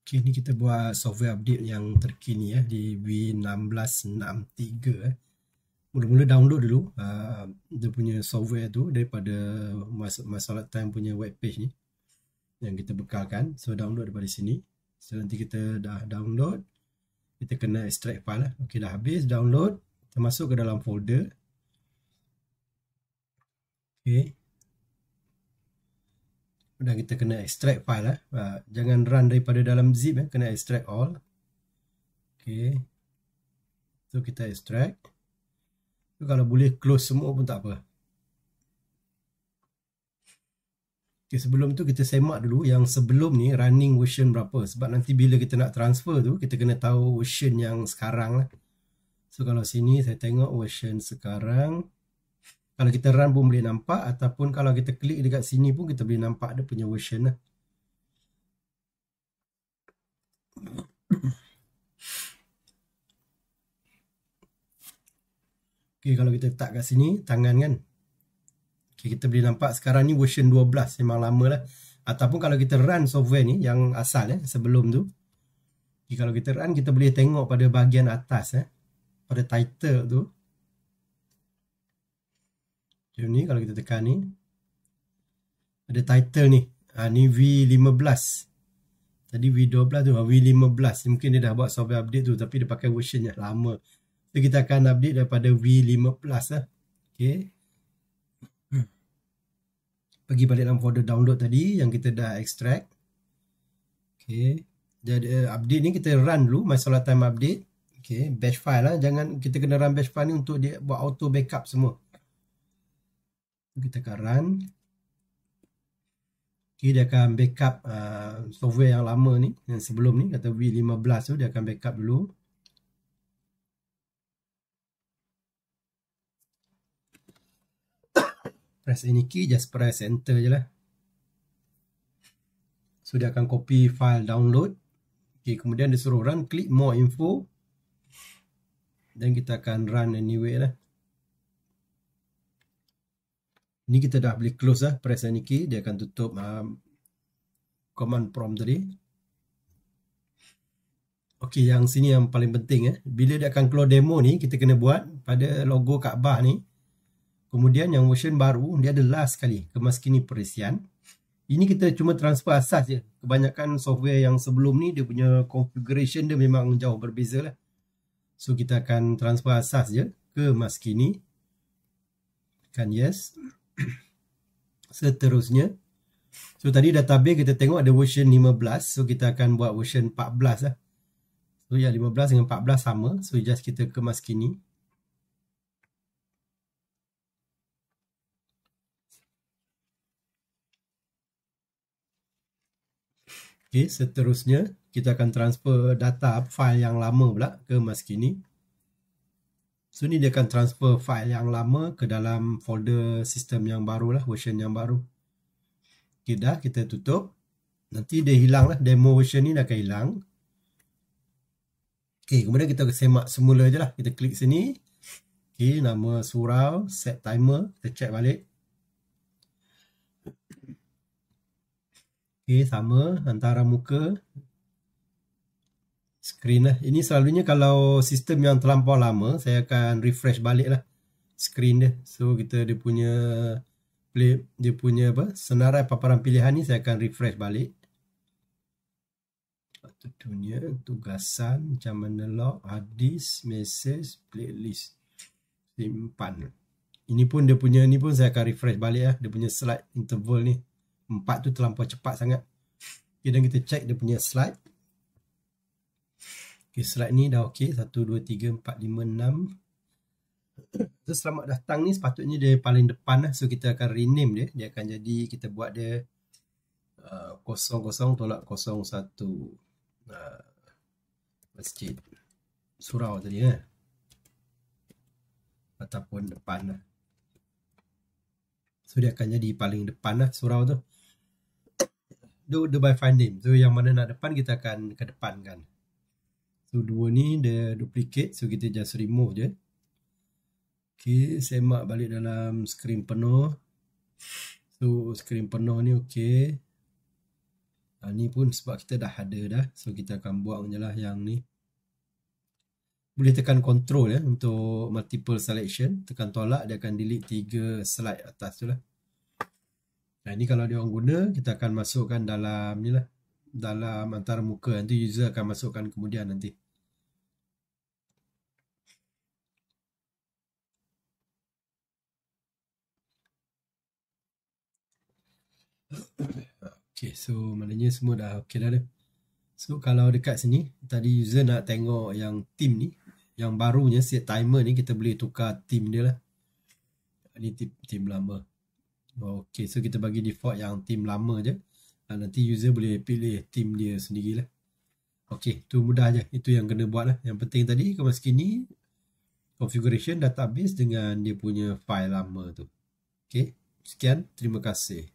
Okay, ni kita buat software update yang terkini di V1663. Mula-mula download dulu dia punya software tu daripada Masalah Time punya web page ni yang kita bekalkan. So download daripada sini. So nanti kita dah download, kita kena extract file lah. Okay, dah habis download, kita masuk ke dalam folder. Okay, dan kita kena extract file lah. Jangan run daripada dalam zip, kena extract all. Okay, so kita extract. So, kalau boleh close semua pun tak apa. Okay, sebelum tu kita semak dulu yang sebelum ni running version berapa, sebab nanti bila kita nak transfer tu kita kena tahu version yang sekarang lah. So kalau sini saya tengok version sekarang, kalau kita run pun boleh nampak, ataupun kalau kita klik dekat sini pun kita boleh nampak dia punya version lah. Okay, kalau kita letak kat sini tangan kan, okay, kita boleh nampak sekarang ni version 12, memang lama lah. Ataupun kalau kita run software ni yang asal sebelum tu, okay, kalau kita run kita boleh tengok pada bahagian atas pada title tu. Macam ni, kalau kita tekan ni ada title ni, ni V15, tadi V12 tu, V15 mungkin dia dah buat software update tu tapi dia pakai version yang lama. So kita akan update daripada V15 lah. Okay, pergi balik dalam folder download tadi yang kita dah extract. Okay, jadi update ni kita run dulu Masalah Time update. Okay, batch file lah, jangan, kita kena run batch file ni untuk dia buat auto backup semua. Kita akan run. Okay, dia akan backup software yang lama ni, yang sebelum ni, kata V15 tu dia akan backup dulu. Press any key, just press enter je lah. So dia akan copy file download. Okay, kemudian dia suruh run, klik more info, dan kita akan run anyway lah. Ni kita dah boleh close lah, press any key, dia akan tutup command prompt tadi. Okay, yang sini yang paling penting bila dia akan keluar demo ni, kita kena buat pada logo Kaabah ni. Kemudian yang version baru, dia ada last sekali, kemaskini perisian. Ini kita cuma transfer asas je. Kebanyakan software yang sebelum ni, dia punya configuration dia memang jauh berbeza lah. So kita akan transfer asas je ke maskini. Tekan yes. Seterusnya, so tadi database kita tengok ada version 15, so kita akan buat version 14 lah. So ya, 15 dengan 14 sama, so just kita ke maskini. Okay, seterusnya kita akan transfer data file yang lama pula ke maskini. So ni dia akan transfer file yang lama ke dalam folder sistem yang baru lah, version yang baru. Okay, dah kita tutup. Nanti dia hilang lah, demo version ni dah akan hilang. Okay, kemudian kita semak semula je lah. Kita klik sini. Okay, nama surau, set timer, kita check balik. Okay, sama antara muka, screen lah. Ini selalunya kalau sistem yang terlampau lama, saya akan refresh balik lah screen dia. So kita dia punya senarai paparan pilihan ni saya akan refresh balik. Tentunya tugasan, macam mana log, hadis, message, playlist, simpan. Ini pun dia punya, ni pun saya akan refresh balik lah. Dia punya slide interval ni 4 tu terlampau cepat sangat. Okay, dan kita check dia punya slide. Okay, slide ni dah okey. 1, 2, 3, 4, 5, 6. So, selamat datang ni sepatutnya dia paling depan lah. So, kita akan rename dia. Dia akan jadi, kita buat dia 00/01 masjid surau tadi ataupun depan lah. So, dia akan jadi paling depan lah surau tu. The by file name. So, yang mana nak depan, kita akan kedepankan. So, dua ni dia duplicate. So, kita just remove je. Okay, semak balik dalam screen penuh. So, screen penuh ni okay. Ni pun sebab kita dah ada dah. So kita akan buang je lah yang ni. Boleh tekan control ya untuk multiple selection. Tekan tolak dia akan delete 3 slide atas tu lah. Ini kalau dia orang guna, kita akan masukkan dalam ni lah. Dalam antara muka. Nanti user akan masukkan kemudian nanti. Okay, so maknanya semua dah okay dah dia. So kalau dekat sini, tadi user nak tengok yang team ni. Yang barunya set timer ni kita boleh tukar team dia lah. Ni team lama. Okay, so kita bagi default yang team lama je. Nanti user boleh pilih team dia sendirilah. Okay, tu mudah je. Itu yang kena buat lah. Yang penting tadi kemaskin ni configuration database dengan dia punya file lama tu. Okay, sekian. Terima kasih.